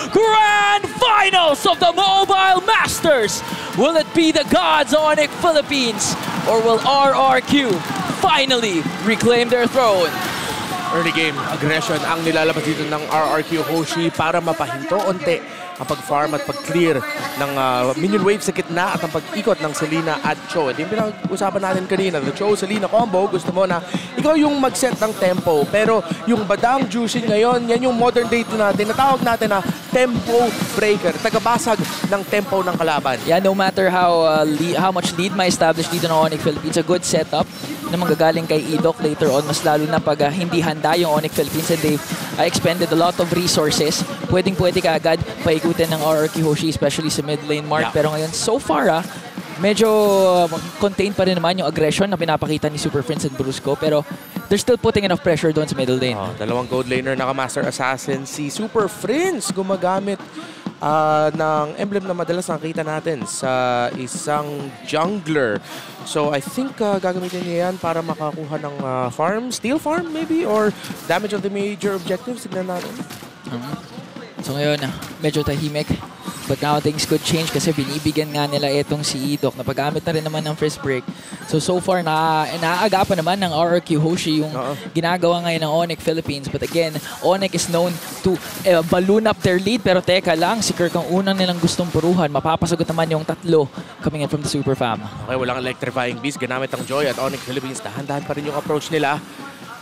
Grand Finals of the Mobile Masters. Will it be the gods Onyx Philippines or will RRQ finally reclaim their throne? Early game aggression ang nilalabas dito ng RRQ Hoshi para mapahinto onte ang pag-farm at pag-clear ng minion wave sa gitna at ang pag-ikot ng Selena at Cho. Ito yung pinag-usapan natin kanina. The Cho-Selena combo, gusto mo na ikaw yung mag-set ng tempo. Pero yung Badang Jushin ngayon, yan yung modern day natin. Natawag natin na tempo breaker. Tagabasag ng tempo ng kalaban. Yeah, no matter how much lead ma-establish dito ng Onyx Philippines, a good setup na manggagaling kay Idok later on. Mas lalo na pag hindi handa yung Onyx Philippines and they've expended a lot of resources. Pwedeng-pwede ka agad paikutin ng RRQ Hoshi, especially sa mid lane mark. Yeah. Pero ngayon, so far, medyo contained pa rin naman yung aggression na pinapakita ni Super Prince and Brusco. Pero they're still putting enough pressure doon sa middle lane. Dalawang gold laner, naka-master assassin. Si Super Prince gumagamit ng emblem na madalas nakita natin sa isang jungler. So I think gagamitin niya yan para makakuha ng farm, steal farm maybe, or damage of the major objectives. Tignan natin. So ngayon, medyo tahimik. But now things could change kasi binibigyan nga nila itong si Idok na paggamit na rin naman ng first break. So far, naaagapan naman ng RRQ Hoshi yung ginagawa ngayon ng Onyx Philippines. But again, Onyx is known to balloon up their lead. Pero teka lang, si Kirk ang unang nilang gustong puruhan. Mapapasagot naman yung tatlo coming in from the Super Fam. Okay, walang electrifying beast. Ginamit ang Joy at Onyx Philippines. Dahan-dahan pa rin yung approach nila.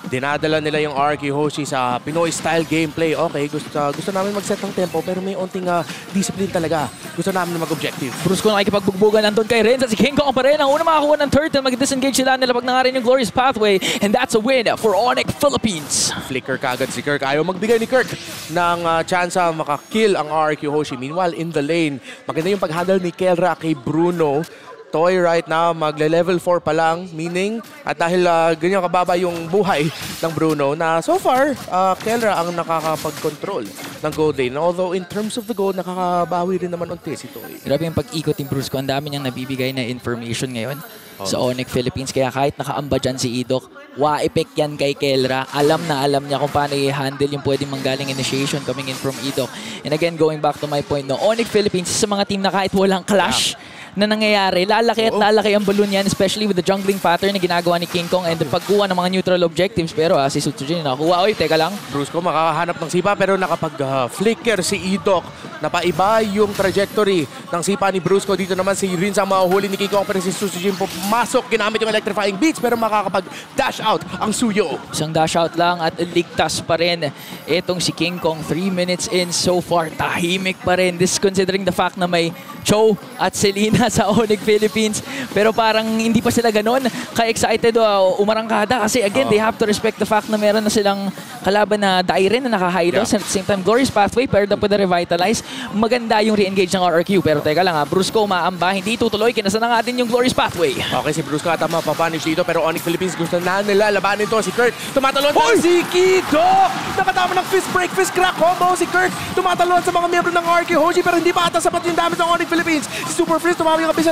Dinadala nila yung RRQ Hoshi sa Pinoy-style gameplay. Okay, gusto namin mag-set ng tempo pero may onting discipline talaga. Gusto namin na mag-objective. Brusco nakikipagbugbugan nandun kay Renz at si King Kong pa rin. Ang una makakuha ng turtle, mag-disengage sila nila pag nangarin yung Glorious Pathway. And that's a win for Onyx Philippines. Flicker kagad si Kirk. Ayaw magbigay ni Kirk ng chance makakill ang RRQ Hoshi. Meanwhile, in the lane, maganda yung pag-handle ni Kelra kay Bruno. Toy right now, magle-level 4 pa lang, meaning, at dahil ganyan kababa yung buhay ng Bruno, na so far, Kelra ang nakakapag-control ng gold lane. Although, in terms of the gold, nakakabawi rin naman unti si Toy. Grabe yung pag-ikot ni Brusco. Ang dami niyang nabibigay na information ngayon sa Onyx Philippines. Kaya kahit nakaamba dyan si Idok, wa-effect yan kay Kelra. Alam niya kung paano i-handle yung pwedeng manggaling initiation coming in from Idok. And again, going back to my point, no, Onyx Philippines sa mga team na kahit walang clash, na nangyayari, lalaki at lalaki ang balloon yan, especially with the jungling pattern na ginagawa ni King Kong and the pagkuha ng mga neutral objectives. Pero si Sutsujin nakakuha. Oy, teka lang. Brusco makakahanap ng sipa pero nakapag-flicker si Idok. Napaiba yung trajectory ng sipa ni Brusco. Dito naman si Rinz ang mahuhuli ni King Kong pero si Sutsujin pumasok. Ginamit yung electrifying beats pero makakapag-dash out ang Suyo. Isang dash out lang at ligtas pa rin itong si King Kong. 3 minutes in so far. Tahimik pa rin. This considering the fact na may Cho at Selena sa Onyx Philippines. Pero parang hindi pa sila ganon ka-excited o umarangkada kasi again, they have to respect the fact na meron na silang kalaban na Dairen na naka-Hylos and at the same time, Glorious Pathway paired up with the Revitalize. Maganda yung re-engage ng RRQ. Pero teka lang Brusco maamba, hindi tutuloy. Kinasa na nga din yung Glorious Pathway. Okay, si Brusco ata mapapunish dito pero Onyx Philippines gusto na nila labanin to. Si Kurt tumatalon na si Kito! Nakatama ng fist break, fist crack combo si Kurt. Tumatalon sa mga miyembro ng RRQ Hoshi pero hindi pa ata sapat yung damage ng Onyx Philippines. Si Super Freeze tumawag yung kabisa.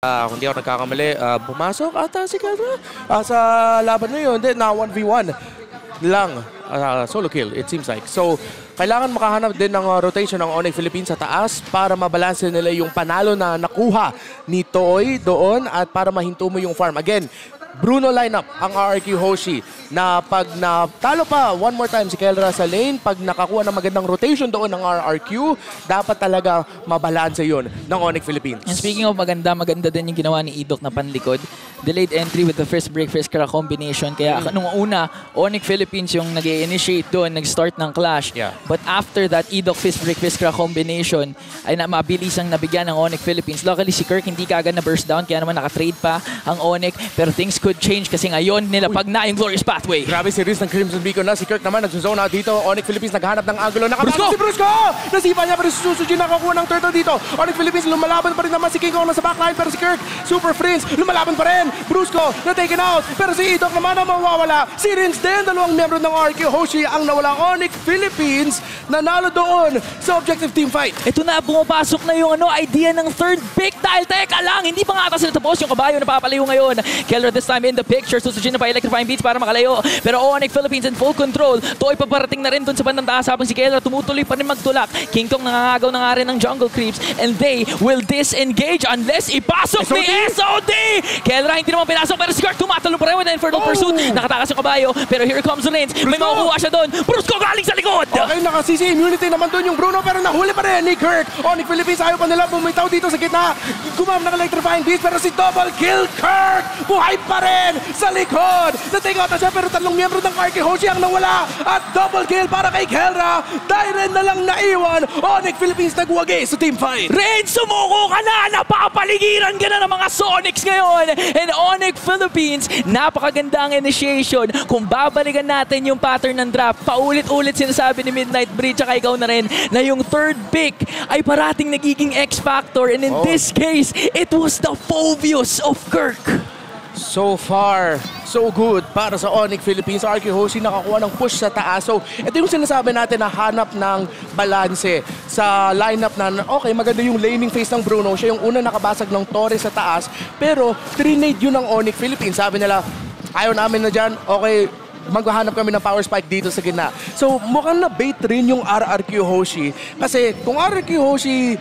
Kung di ako nagkakamali, pumasok ata si Kelra sa laban na yun. Then, na 1v1 lang. Solo kill, it seems like. So, kailangan makahanap din ng rotation ng Onyx Philippines sa taas para mabalanse nila yung panalo na nakuha ni Toy doon at para mahinto mo yung farm. Again, Bruno lineup ang RRQ Hoshi na pag natalo pa one more time si Kelra sa lane, pag nakakuha ng magandang rotation doon ng RRQ, dapat talaga mabalanse yun ng Onyx Philippines. And speaking of maganda din yung ginawa ni Idok na panlikod. delayed entry with the first break, first crack combination. Kaya nung una, Onyx Philippines yung nag-initiate doon, nag-start ng clash. Yeah. But after that, Edok fist break, fist crack combination ay mabilis ang nabigyan ng Onyx Philippines. Luckily, si Kirk hindi kaagad na burst down, kaya naman nakatrade pa ang Onyx. Pero things could change kasi ngayon nilapag na yung Glorious Pathway. Grabe si Riz ng Crimson Beacon na. Si Kirk naman nag-zone out dito. Onyx Philippines naghahanap ng angulo. Nakapasok si Brusco! Nasipa niya pero si Susuji nakakuha ng turtle dito. Onyx Philippines lumalaban pa rin naman si King Kong nasa backline pero si Kirk, Super Prince, lumalaban pa rin. Brusco na-taken out pero si Edok naman ang mawawala. Si Rins din, dalawang membro ng RQ Hoshi ang nawala. Onyx Philippines nanalo doon sa objective team fight. Ito na, bumapasok na yung idea ng third pick dahil teka lang, hindi pa nga ata sila tapos yung kabayo na papalayo ngayon. Keller this time in the picture, Susuji na pa electrifying beats para makalayo. Pero Onyx Philippines in full control. Toy paparating na rin dun sa bandang taas habang si Keller tumutuloy pa rin magtulak. King Kong nangangagaw na nga rin ng jungle creeps and they will disengage unless ipasok ni SOD! Keller hindi naman pinasok pero si Kirk tumatalo pa rin with the Infernal Pursuit. Nakatakas yung kabayo pero here comes Rins. May makukuha siya dun. Brusco galing sa likod! Okay, nakasisi immunity naman dun yung Bruno pero nahuli pa rin ni Kirk. Onyx Philippines ayaw pa nila bumitaw dito sa gitna. Gumam ng electrifying beast pero si Double Kill Kirk buhay pa rin sa likod. Na-take out na siya pero tatlong miyembro ng RQ Hoshi ang nawala at double kill para kay Kelra. Dyren na lang naiwan. Onyx Philippines nagwagi sa team fight. Ren, sumuko ka na! Napapaligiran ka na ng mga Sonics ngayon! And Onyx Philippines, napakaganda ang initiation. Kung babalikan natin yung pattern ng draft, paulit-ulit sinasabi ni Midnight Breach at ikaw na rin na yung third pick ay parating nagiging X-Factor. And in this case, it was the Phobius of Kirk. So far, so good para sa Onyx Philippines. RQ Hoshi nakakuha ng push sa taas. So, ito yung sinasabi natin na hanap ng balanse sa lineup na okay, maganda yung laning phase ng Bruno. Siya yung una nakabasag ng Torres sa taas. Pero, trinade yun ng Onyx Philippines. Sabi nila, ayaw namin na dyan. Okay, maghahanap kami ng power spike dito sa gitna. So, mukhang na-bait rin yung RRQ Hoshi. Kasi, kung RRQ Hoshi,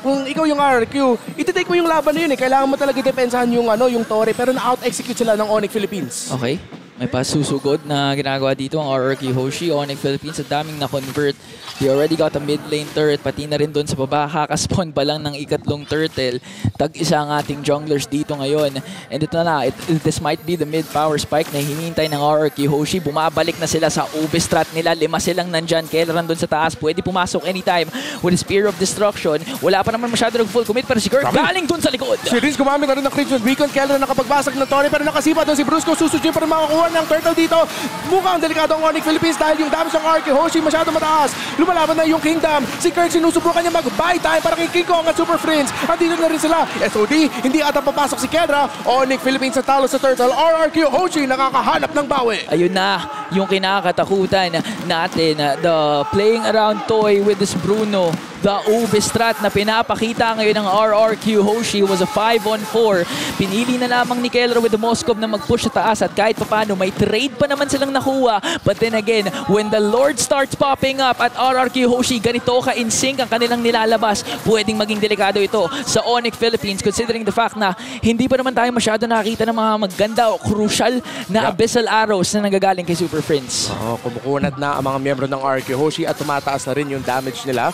kung ikaw yung RRQ, iti-take mo yung laban na yun eh. Kailangan mo talaga depensahan yung, yung Torre, pero na-out-execute sila ng Onyx Philippines. Okay. May pasusugod na ginagawa dito ang RRQ Hoshi. Onyx Philippines, ang daming na-convert. They already got a mid lane turret, pati na rin doon sa baba. Kakaspawn pa lang ng ikatlong turtle. Tag-isa ang ating junglers dito ngayon. And ito na, this might be the mid power spike na hinihintay ng RRQ Hoshi. Bumabalik na sila sa UB strat nila. 5 silang nandyan. Keller doon sa taas. Pwede pumasok anytime with a Spear of Destruction. Wala pa naman masyado ng full commit, pero si Kirk galing doon sa likod. Si Riz gumamit na rin ng Crimson Beacon. Keller nakapagbasag ng Torre, pero nakasipa doon si Brusco. Susuji para makakuha ng turtle dito. Mukhang delikado ang Onyx Philippines dahil yung damage ng RQ Hoshi masyado mataas. Lumalaban na yung Kingdom. Si Kirk sinusubukan niya mag-buy time para kay King Kong at Super Friends. Andito na rin sila. SOD, hindi ata papasok si Kendra. Onyx Philippines sa talo sa turtle. RRQ Hoshi nakakahanap ng bawi. Ayun na, yung kinakatakutan natin. The playing around toy with this Bruno. The Ube strat na pinapakita ngayon ng RRQ Hoshi was a 5-on-4. Pinili na lamang ni Keller with the Moskov na mag-push sa taas at kahit papano may trade pa naman silang nakuha. But then again, when the Lord starts popping up at RRQ Hoshi, ganito ka in sync ang kanilang nilalabas. Pwedeng maging delikado ito sa Onyx Philippines considering the fact na hindi pa naman tayo masyado nakakita ng mga maganda o crucial na abyssal arrows na nanggagaling kay Super Friends. Kumukunat na ang mga miyembro ng RRQ Hoshi at tumataas na rin yung damage nila.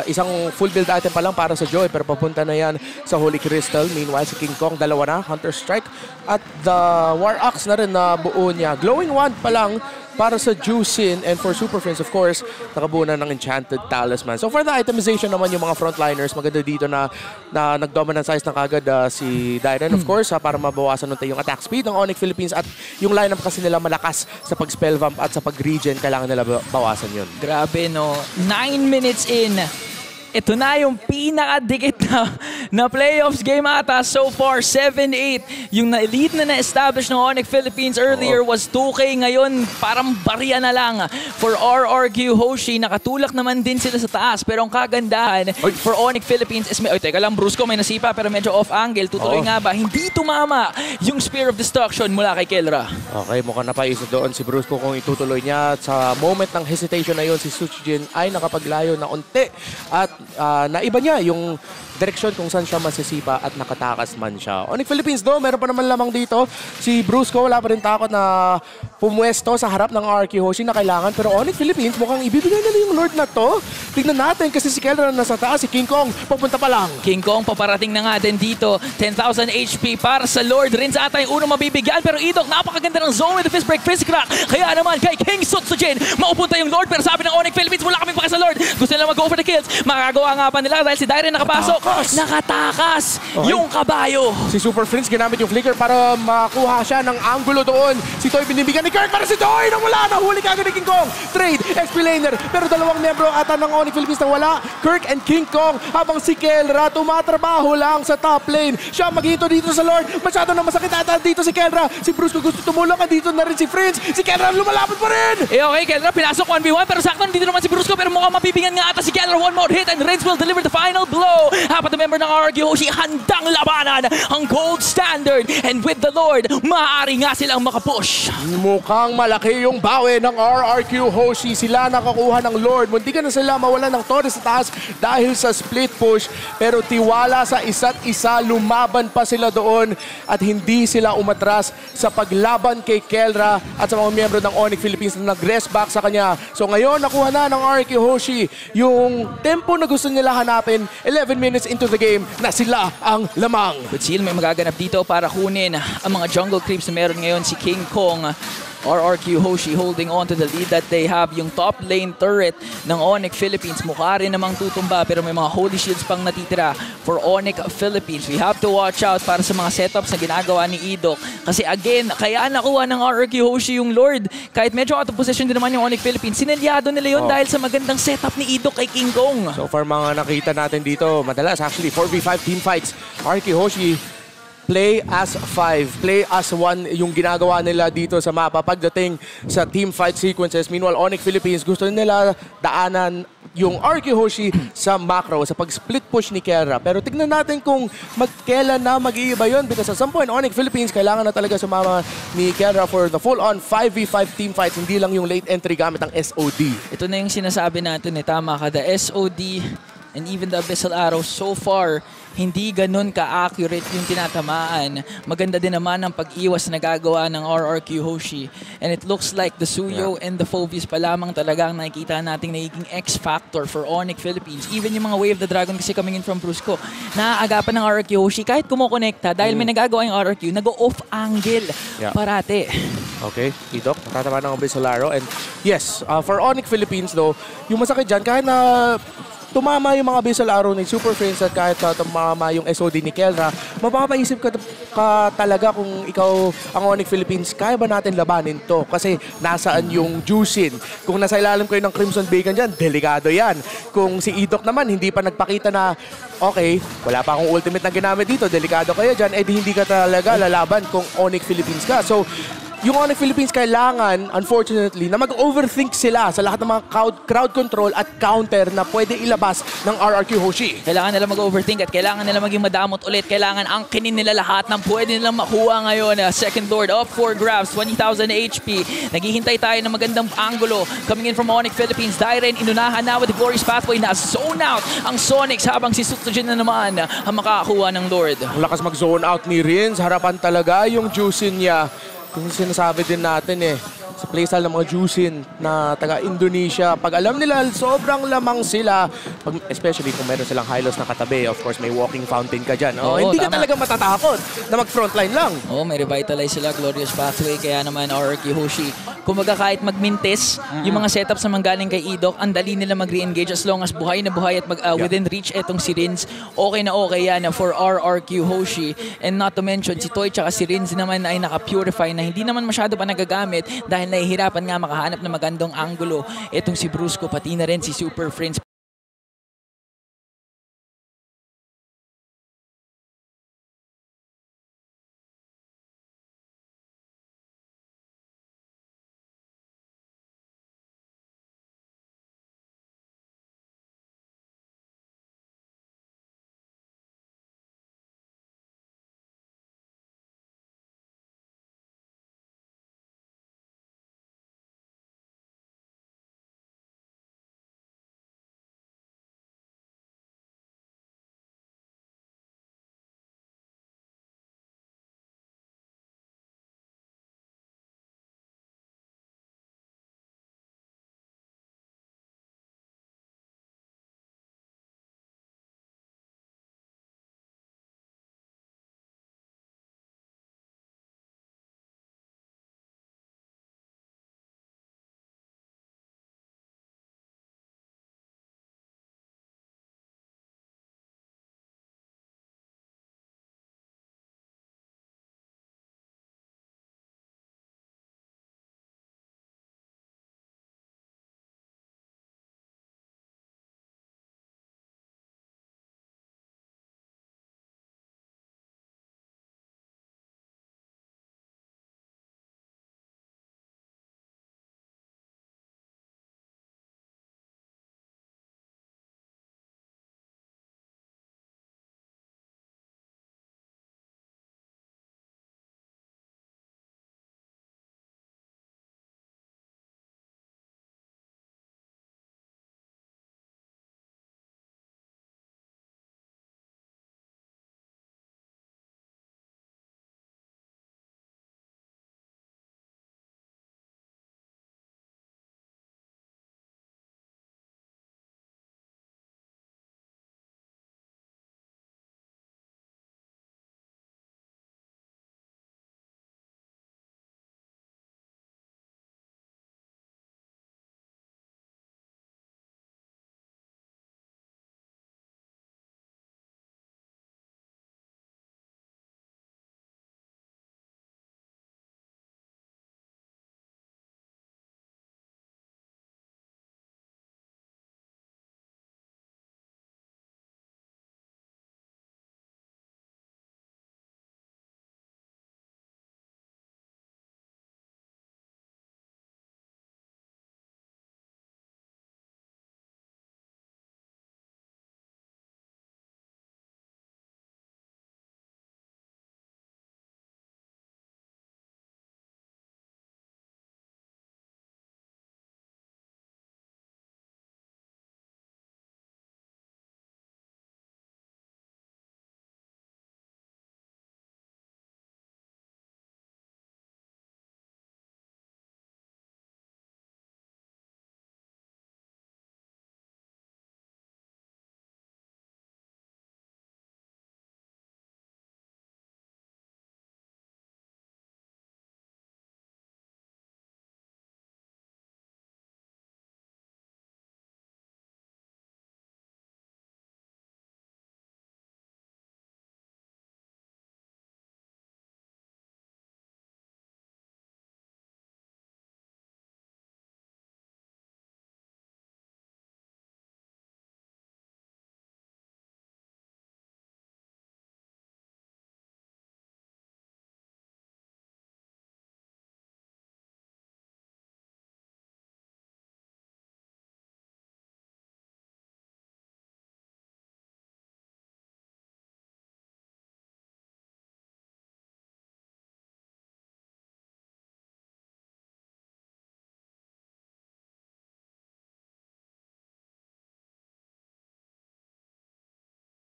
Isang full build item pa lang para sa Joy pero papunta na yan sa Holy Crystal. Meanwhile, si King Kong, dalawa na, Hunter Strike at the War Axe na rin na buo niya. Glowing Wand pa lang para sa Juicin and for Super Friends, of course, nakabuo na ng Enchanted Talisman. So for the itemization naman yung mga frontliners, maganda dito na nag-dominant size na kagad si Dyren, of course, para mabawasan nung yung attack speed ng Onyx Philippines at yung lineup kasi nila malakas sa pag-spell vamp at sa pag-regen, kailangan nila bawasan yun. Grabe no, 9 minutes in. Ito na yung pinakadikit na playoffs game ata so far, 7-8. Yung lead na na-establish ng Onyx Philippines earlier was 2K. Ngayon, parang barya na lang for RRQ Hoshi. Nakatulak naman din sila sa taas. Pero ang kagandahan for Onyx Philippines is teka lang, Brusco, may nasipa pero medyo off-angle. Tutuloy nga ba? Hindi tumama yung Spear of Destruction mula kay Kelra. Okay, mukhang napaisip doon si Brusco kung itutuloy niya. Sa moment ng hesitation na yun, si Suchijin ay nakapaglayo na unti. At naiba niya yung direksyon kung saan siya masisipa at nakatakas man siya. Onyx Philippines do, meron pa naman lamang dito. Si Brusco, wala pa rin takot na pumuesto sa harap ng RQ Hoshi na kailangan. Pero Onyx Philippines, mukhang ibibigay nila yung Lord na to. Tignan natin kasi si Kelra nasa taas, si King Kong, papunta pa lang. King Kong, paparating na nga din dito. 10,000 HP para sa Lord. Rins ata yung unang mabibigyan. Pero Idok, napakaganda ng zone with the fist break, fist crack. Kaya naman kay King Sutsujin, maupunta yung Lord. Pero sabi ng Onyx Philippines, wala kaming pake sa Lord. Gusto nila mag-go for the kills. Makakagawa nga pa nila dahil si Dairen nakapasok. Nakatakas yung kabayo. Si Super Friends ginamit yung flicker para makuha siya ng angulo doon. Si Toy binibigyan ni Kirk para si Toy nang wala. Nahuli kagad ni King Kong. Trade, XP laner. Pero dalawang membro ata ng Onyx Philippines nang wala. Kirk and King Kong. Habang si Kelra tumatrabaho lang sa top lane. Siya maghito dito sa Lord. Masyado na masakit ata dito si Kelra. Si Bruce kung gusto tumulong. Dito na rin si Friends. Si Kelra lumalapit pa rin. Okay, Kelra pinasok 1v1. Pero sakto dito naman si Brusco. Pero mukhang mabibigyan nga ata si Kelra. One more hit and Reigns will deliver the final blow. Hapat na member ng RRQ Hoshi handang labanan ang gold standard. And with the Lord, maaari nga silang makapush. Mukhang malaki yung bawi ng RRQ Hoshi. Sila nakakuha ng Lord. Munti ka na sila mawala ng Torres sa taas dahil sa split push. Pero tiwala sa isa't isa, lumaban pa sila doon at hindi sila umatras sa paglaban kay Kelra at sa mga miyembro ng Onyx Philippines na nag-rest back sa kanya. So ngayon, nakuha na ng RRQ Hoshi yung tempo na gusto nila hanapin. 11 minutes into the game na sila ang lamang. Good seal, may magaganap dito para kunin ang mga jungle creeps na meron ngayon si King Kong. RRQ Hoshi holding on to the lead that they have. Yung top lane turret ng Onyx Philippines mukha rin namang tutumba pero may mga holy shields pang natitira for Onyx Philippines. We have to watch out para sa mga setups na ginagawa ni Idok. Kasi again, kaya nakuha ng RRQ Hoshi yung Lord. Kahit medyo out of position din naman yung Onyx Philippines, sinelyado nila yun dahil sa magandang setup ni Idok kay King Kong. So far mga nakita natin dito, madalas actually 4v5 team fights. RRQ Hoshi play as 5, play as 1 yung ginagawa nila dito sa mapa pagdating sa team fight sequences. Meanwhile, Onyx Philippines gusto nila daanan yung RQ Hoshi sa macro, sa pag-split push ni Kelra. Pero tignan natin kung kailan na mag-iiba yun because at some point, Onyx Philippines kailangan na talaga sumama ni Kelra for the full-on 5v5 team fights, hindi lang yung late entry gamit ang SOD. Ito na yung sinasabi natin, tama ka, the SOD and even the Abyssal Arrow so far, hindi ganun ka-accurate yung tinatamaan. Maganda din naman ang pag-iwas na nagagawa ng RRQ Hoshi. And it looks like the Suyo and the Phobius pa lamang talaga ang nakikita nating nagiging X-factor for Onyx Philippines. Even yung mga Wave the Dragon kasi coming in from Brusco, naaagapan ng RRQ Hoshi kahit kumukonekta dahil may nagagawa yung RRQ, nag-off angle parate. Okay, Idok, natatama ng Abyssal Arrow. And yes, for Onyx Philippines though, yung masakit dyan, kahit na tumama yung mga Abyssal Arrow ni Super Friends at kahit tumama yung SOD ni Kelra, mapapaisip ka talaga kung ikaw ang Onyx Philippines, kaya ba natin labanin to? Kasi nasaan yung Juicin? Kung nasa ilalim kayo ng Crimson Bacon dyan, delikado yan. Kung si Idok naman, hindi pa nagpakita na, okay, wala pa akong ultimate na ginamit dito, delikado kayo dyan, edi hindi ka talaga lalaban kung Onyx Philippines ka. So, yung Onyx Philippines kailangan, unfortunately, na mag-overthink sila sa lahat ng mga crowd control at counter na pwede ilabas ng RRQ Hoshi. Kailangan nila mag-overthink at kailangan nila maging madamot ulit. Kailangan angkinin nila lahat ng pwede nilang makuha ngayon. Second Lord up for grabs, 20,000 HP. Naghihintay tayo ng magandang angulo. Coming in from Onyx Philippines, Dairen inunahan na with the Glorious Pathway na zone out ang Sonics habang si Sutsujin na naman ang makakakuha ng Lord. Ang lakas mag-zone out ni Rins. Harapan talaga yung Juicin niya. Kung sinasabi din natin sa playstyle ng mga Juicin na taga-Indonesia, pag alam nila sobrang lamang sila, especially kung meron silang Hylos na katabi, of course may walking fountain ka dyan. Hindi ka talaga matatakot na mag-frontline lang. May revitalize sila, Glorious Pathway, kaya naman RRQ Hoshi. Kumbaga kahit magmintis, yung mga setups na manggaling kay Idok, ang dali nila mag-re-engage as long as buhay na buhay at within reach etong si Rins. Okay na okay yan for RRQ Hoshi. And not to mention, si Toy tsaka si Rins naman ay naka-purify na hindi naman masyado pa nagagamit dahil nahihirapan nga makahanap ng magandang angulo. Itong si Brusco, pati na rin si Super Friends.